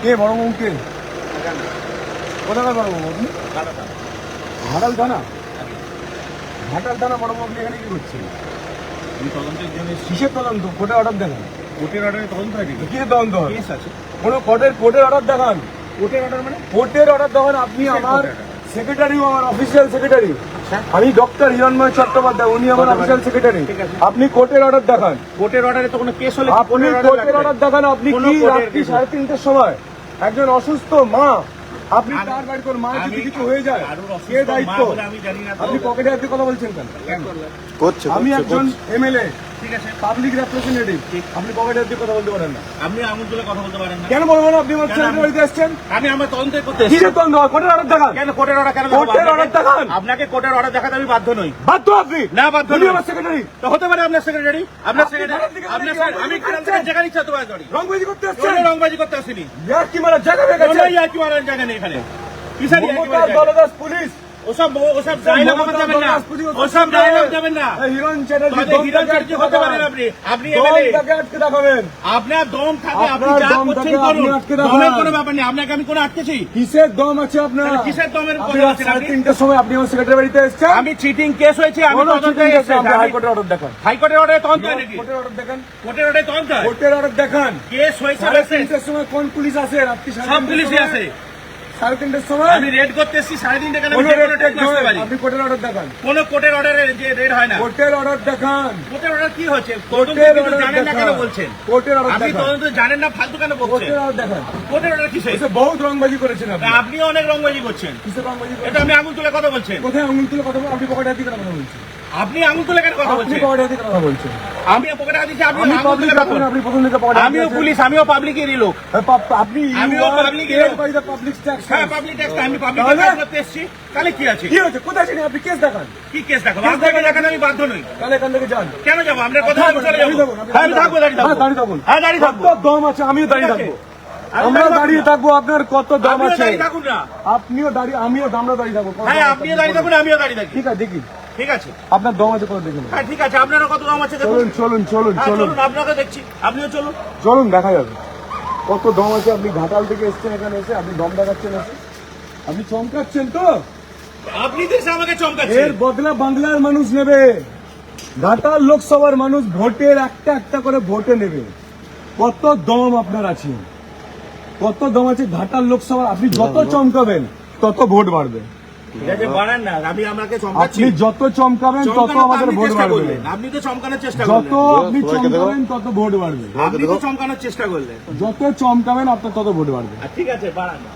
কে বড় বাবু কে? কোথাকার বড় বাবু আপনি? ঘাটাল থানা? ঘাটাল থানা বড় বাবু, আপনি এখানে কি করছেন? কিসের তদন্ত? কোর্টের অর্ডার দেখান। কোর্টের অর্ডারে তদন্ত হয় নাকি? কি তদন্ত হয়? কেস আছে। কোনো কোর্টের অর্ডার দেখান। কোর্টের অর্ডার মানে? কোর্টের অর্ডার দেখান। আপনি আমার সেক্রেটারি, আমার অফিসিয়াল সেক্রেটারি। আমি ডক্টর হিরণময় চট্টোপাধ্যায়, উনি আমার অফিসিয়াল সেক্রেটারি। আপনি কোর্টের অর্ডার দেখান। কোর্টের অর্ডারে তো কোনো কেস হলে আপনি কোর্টের অর্ডার দেখান। আপনি কি রাত্রি 3:30টার সময় একজন অসুস্থ মা, আপনি তার বাড়ি কোন মায়ের যদি কিছু হয়ে যায় কে দায়িত্ব? আপনি পকেটে হাতে কথা বলছেন কেন? আমি একজন এমএলএ, ঠিক আছে, পাবলিক রিপ্রেজেন্টেটিভ। আপনি পকেটে হাতে কথা বলতে পারেন না। আপনি আঙুল তুলে কথা বলতে পারেন না। কেন বলবো না? আপনি আমার ছেলের বাড়িতে এসেছেন। আমি আমার তদন্ত করতে কি তদন্ত? কোর্টের অর্ডার দেখান। কেন কোর্টের অর্ডার? কেন কোর্টের অর্ডার দেখান। আপনাকে কোর্টের অর্ডার দেখাতে আমি বাধ্য নই। বাধ্য আপনি? না, বাধ্য উনি নই। আমার সেক্রেটারি। তো হতে পারে আপনার সেক্রেটারি, আপনার সেক্রেটারি, আপনার আমি খারাপ থেকে যেখানে ইচ্ছা তো করি। রংবাজি করতে কোনো এসেছেন? রংবাজি করতে আসিনি। ইয়ার কি মারা জায়গা হয়ে গেছে? কোনো ইয়ার্কি মারার জায়গা নেই এখানে। কিসের ইয়ার্কি মমতার মারার জায়গা? দলদাস পুলিশ। ওসব ডায়লগ যাবেন না, ওসব ডায়লগ যাবেন না। হিরণ চ্যাটার্জি হিরণ চ্যাটার্জি হতে পারেন আপনি, আপনি এমএলএ, আটকে দেখাবেন। আপনার দম থাকে, আপনি আপনার যা দম করছেন থাকে, করুন, আপনি আটকে দেখান। দমের কোনো ব্যাপার নেই। আপনাকে আমি কোনো আটকেছি? কিসের দম আছে আপনার? কিসের দমের আপনি কথা রাত বলছেন আপনি? 3:30টার সময় আপনি আমার সেক্রেটারি বাড়িতে এসেছেন। আমি চিটিং কেস হয়েছে, আমি কোনো তদন্তে cheating case না, আপনি এসেছি। হাইকোর্টের অর্ডার দেখান। হাইকোর্টের অর্ডারে তদন্ত হয় নাকি? কোর্টের অর্ডার দেখান। কোর্টের অর্ডারে তদন্ত হয়? কোর্টের অর্ডার দেখান। কেস হয়েছে, 3:30টার সময় কোন পুলিশ আসে? রাত্রি সব পুলিশই আছে। 3:30টার সময় আমি রেড করতে এসেছি 3:30 কেন? কোনো আমি রেড টেক করতে পারি। আপনি কোর্টের অর্ডার দেখান। কোন কোর্টের অর্ডারে যে রেড হয় না। কোর্টের অর্ডার দেখান। কোর্টের অর্ডার কি হচ্ছে? তদন্ত কোর্টের কিন্তু অর্ডার জানেন না কেন দেখান। বলছেন? কোর্টের অর্ডার আপনি দেখান। তদন্ত জানেন না, ফালতু কেন বলছেন? কোর্টের অর্ডার দেখান। কোর্টের অর্ডার কিসে? এসে বহুত রংবাজি করেছেন আপনি। আপনিও অনেক রংবাজি করছেন। কিসের রংবাজি এটা করেছেন? আমি আঙুল তুলে কথা বলছেন। কোথায় আঙুল তুলে কথা বলছেন? আপনি পকেটে হাতে কথা বলছেন। আপনি আঙুল তুলে কেন কথা আপনি বলছেন? পকেটে হাতে কথা বলছেন। আমি পকেটে হাত দিচ্ছি, আপনি আমি আঙুল পাবলিক তুলে কথা বলছেন। আপনি প্রথম থেকে পকেটে হাত আমিও দিয়েছেন। পুলিশ, আমিও পাবলিকেরই লোক। আপনি আমিও public এর লোক। By the public tax. হ্যাঁ, পাবলিক ট্যাক্স, আমি পাবলিক তাহলে? ট্যাক্স করতে এসেছি। তাহলে কি আছে? কি হয়েছে? কোথায় ছিলেন আপনি? কেস দেখান। কি কেস দেখাবো? কেস আপনাকে দেখান। দেখাতে আমি বাধ্য নই। তাহলে এখান থেকে যান। কেন যাবো? আপনার কথা আমি চলে দাঁড়িয়ে যাবো। থাকুন, আপনি হ্যাঁ, আমি থাকবো, দাঁড়িয়ে হ্যাঁ, থাকবো। দাঁড়িয়ে থাকুন। হ্যাঁ, দাঁড়িয়ে থাকবো। কত দম আছে? আমিও দাঁড়িয়ে ঠিক আছে। থাকবো। আমরা দাঁড়িয়ে থাকবো। আপনার কত দম আপনিও আছে? দাঁড়িয়ে থাকুন না। আপনিও দাঁড়িয়ে, আমিও আমরা দাঁড়িয়ে থাকবো। কত হ্যাঁ, দম আছে আপনিও দাঁড়িয়ে থাকুন, আমিও দাঁড়িয়ে থাকি। ঠিক আছে, দেখি ঠিক আছে। আপনার দম আছে কত দেখুন। হ্যাঁ, ঠিক আছে। আপনারও কত দাম আছে দেখুন। চলুন চলুন চলুন হ্যাঁ, চলুন চলুন, আপনাকে দেখছি। আপনিও চলুন। চলুন, দেখা যাবে কত দম আছে। আপনি ঘাটাল থেকে এসছেন, এখানে এসে আপনি দম দেখাচ্ছেন এসে। আপনি চমকাচ্ছেন তো? আপনি দেশে আমাকে এর চমকাচ্ছেন। বদলা বাংলার মানুষ নেবে। ঘাটাল লোকসভার মানুষ ভোটের একটা করে ভোটে নেবে। কত দম আপনার আছে? কত দম আছে ঘাটাল লোকসভা? আপনি যত চমকাবেন তত ভোট বাড়বে। ঠিক আছে, বাড়ান না। আমি আমাকে চমকাচ্ছি। আপনি যত চমকাবেন তত চমকানোর তো আমাদের আপনি ভোট চেষ্টা বাড়বে। করলেন। আপনি তো চমকানোর চেষ্টা যত করলেন। আপনি চমকাবেন তত ভোট বাড়বে। আপনি তো চমকানোর চেষ্টা করলেন। যত চমকাবেন আপনার তত ভোট বাড়বে। আর ঠিক আছে, বাড়ান না।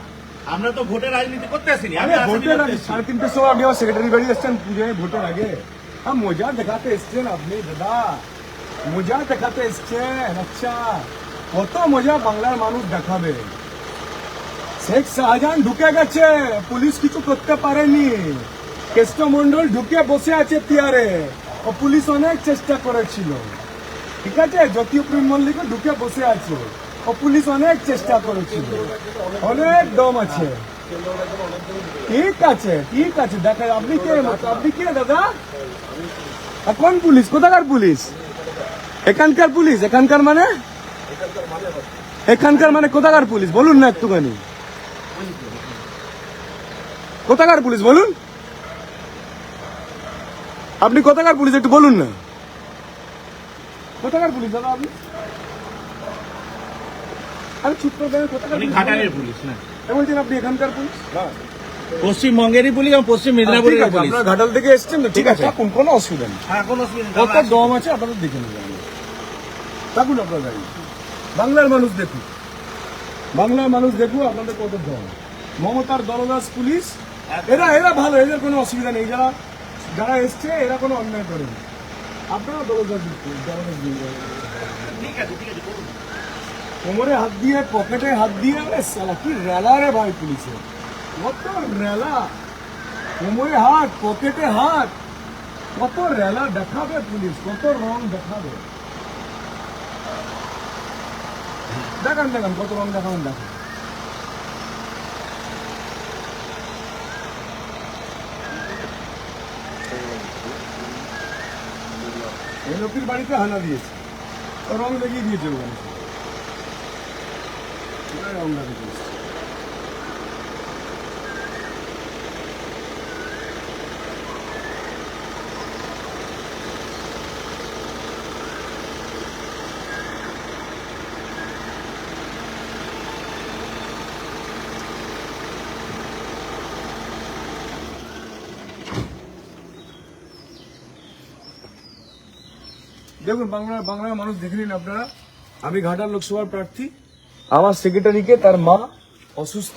আমরা তো ভোটের রাজনীতি করতে আসিনি। আমি আরে রাজনীতি ভোটের করতে আগে এসেছি। 3:30টার সময় আপনি আমার সেক্রেটারি বাড়ি এসছেন পুজোয়, ভোটের আগে। হ্যাঁ, মজা দেখাতে এসছেন আপনি দাদা, মজা দেখাতে এসছেন। আচ্ছা, কত মজা বাংলার মানুষ দেখাবে। শেখ শাহজাহান ঢুকে গেছে, পুলিশ কিছু করতে পারেনি। কেষ্টমন্ডল ঢুকে বসে আছে চেয়ারে, ও পুলিশ অনেক চেষ্টা করেছিল। ঠিক আছে, জ্যোতিপ্রিয় মল্লিকও ঢুকে বসে আছে, ও পুলিশ অনেক চেষ্টা করেছিল। অনেক দম আছে। ঠিক আছে, ঠিক আছে, দেখা আপনি কে? আপনি কে দাদা? কোন পুলিশ? কোথাকার পুলিশ? এখানকার পুলিশ? এখানকার মানে? এখানকার মানে কোথাকার পুলিশ বলুন না একটুখানি। কোথাকার পুলিশ বলুন? আপনি কোথাকার পুলিশ একটু বলুন না। কোথাকার পুলিশ দাদা আপনি? আরে চুপ করে দেন, কোথাকার উনি পুলিশ? ঘাটালের পুলিশ না, বলছেন আপনি এখানকার পুলিশ? পশ্চিমবঙ্গেরই পুলিশ এবং পশ্চিম ঠিক মেদিনীপুরের আছে, পুলিশ। আপনারা ঘাটাল থেকে এসছেন তো, ঠিক আছে, থাকুন, কোনো অসুবিধা নেই। হ্যাঁ, কোনো অসুবিধা নেই। কত দম আছে আপনাদের দেখে নেবেন। থাকুন আপনারা দাঁড়িয়ে। বাংলার মানুষ দেখুন, বাংলার মানুষ দেখুন আপনাদের কত দম। মমতার দলদাস পুলিশ, এরা ভালো, এদের কোনো অসুবিধা নেই। যারা এসছে এরা কোনো অন্যায় করেনি। আপনারা দলদাস ঠিক আছে, ঠিক আছে, করুন। কোমরে হাত দিয়ে, পকেটে হাত দিয়ে, আরে সালা কি রেলা রে ভাই পুলিশের, কত রেলা। কোমরে হাত, পকেটে হাত, কত রেলা দেখাবে পুলিশ, কত রং দেখাবে। দেখান দেখান কত রং দেখাবেন, দেখান। এই লোকের বাড়িতে হানা দিয়েছে, রং দেখিয়ে দিয়েছে ওখানে। সেটাই আমরা দেখেছি। দেখুন বাংলার মানুষ দেখে নিন আপনারা, আমি ঘাটাল লোকসভার প্রার্থী। আমার সেক্রেটারিকে তার মা অসুস্থ,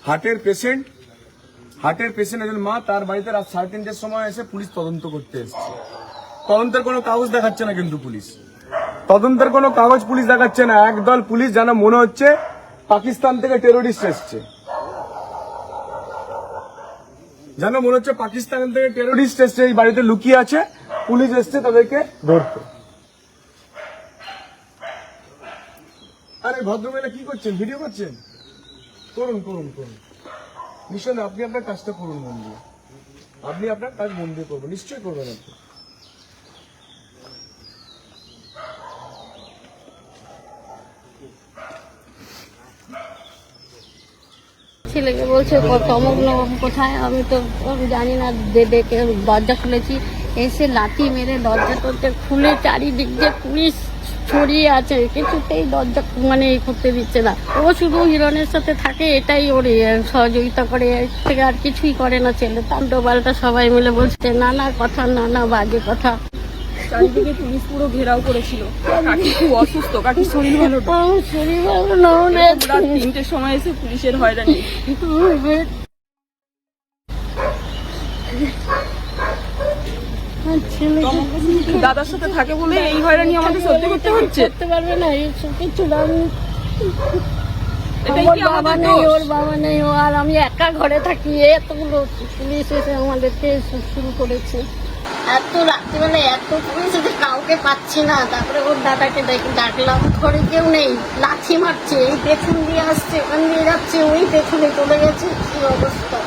হার্টের পেশেন্ট একজন মা, তার বাড়িতে রাত 3:30টার সময় এসে পুলিশ তদন্ত করতে এসেছে। তদন্তের কোনো কাগজ দেখাচ্ছে না, কিন্তু পুলিশ তদন্তের কোনো কাগজ পুলিশ দেখাচ্ছে না। একদল পুলিশ যেন মনে হচ্ছে পাকিস্তান থেকে টেরোরিস্ট এসছে, যেন মনে হচ্ছে পাকিস্তান থেকে টেরোরিস্ট এসছে, এই বাড়িতে লুকিয়ে আছে, পুলিশ এসছে তাদেরকে ধরতে। আরে ভদ্রমহিলা কি করছেন? ভিডিও করছেন? করুন করুন করুন, নিশ্চয় আপনি আপনার কাজটা করুন মন দিয়ে, আপনি আপনার কাজ মন দিয়ে করবেন, নিশ্চয়ই করবেন আপনি। ছেলেকে বলছে অমুক কোথায়, আমি তো জানি না। ডেকে দরজা খুলেছি, এসে লাঠি মেরে দরজা টরজা খুলে চারিদিক দিয়ে পুলিশ ছড়িয়ে আছে, কিছুতেই দরজা মানে এই করতে দিচ্ছে না। ও শুধু হিরণের সাথে থাকে, এটাই ওর সহযোগিতা করে, এর থেকে আর কিছুই করে না। ছেলে তান্ডবালটা সবাই মিলে বলছে নানা কথা, নানা বাজে কথা। চারিদিকে পুলিশ পুরো ঘেরাও করেছিল। কাকি খুব অসুস্থ, কাকির শরীর ভালো না। আমার শরীর ভালো না, রাত 3টের সময় এসে পুলিশের হয়রানি। দাদার সাথে থাকে বলে এই হয়রানি আমাদের সহ্য করতে হচ্ছে। করতে পারবে না এইসব কিছু না। এটাই ওর কি বাবা আমাদের নেই, দোষ? ওর বাবা নেই, ও আর আমি একা ঘরে থাকি। এতগুলো পুলিশ এসে আমাদেরকে শুরু করেছে। এত রাত্রিবেলা এত পুলিশ এসে কাউকে পাচ্ছি না। তারপরে ওর দাদাকে ডাকলাম, ঘরে কেউ নেই, লাঠি মারছে, এই পেছন দিয়ে আসছে, ওখান দিয়ে যাচ্ছে, ওই পেছনে চলে গেছে। কি অবস্থা!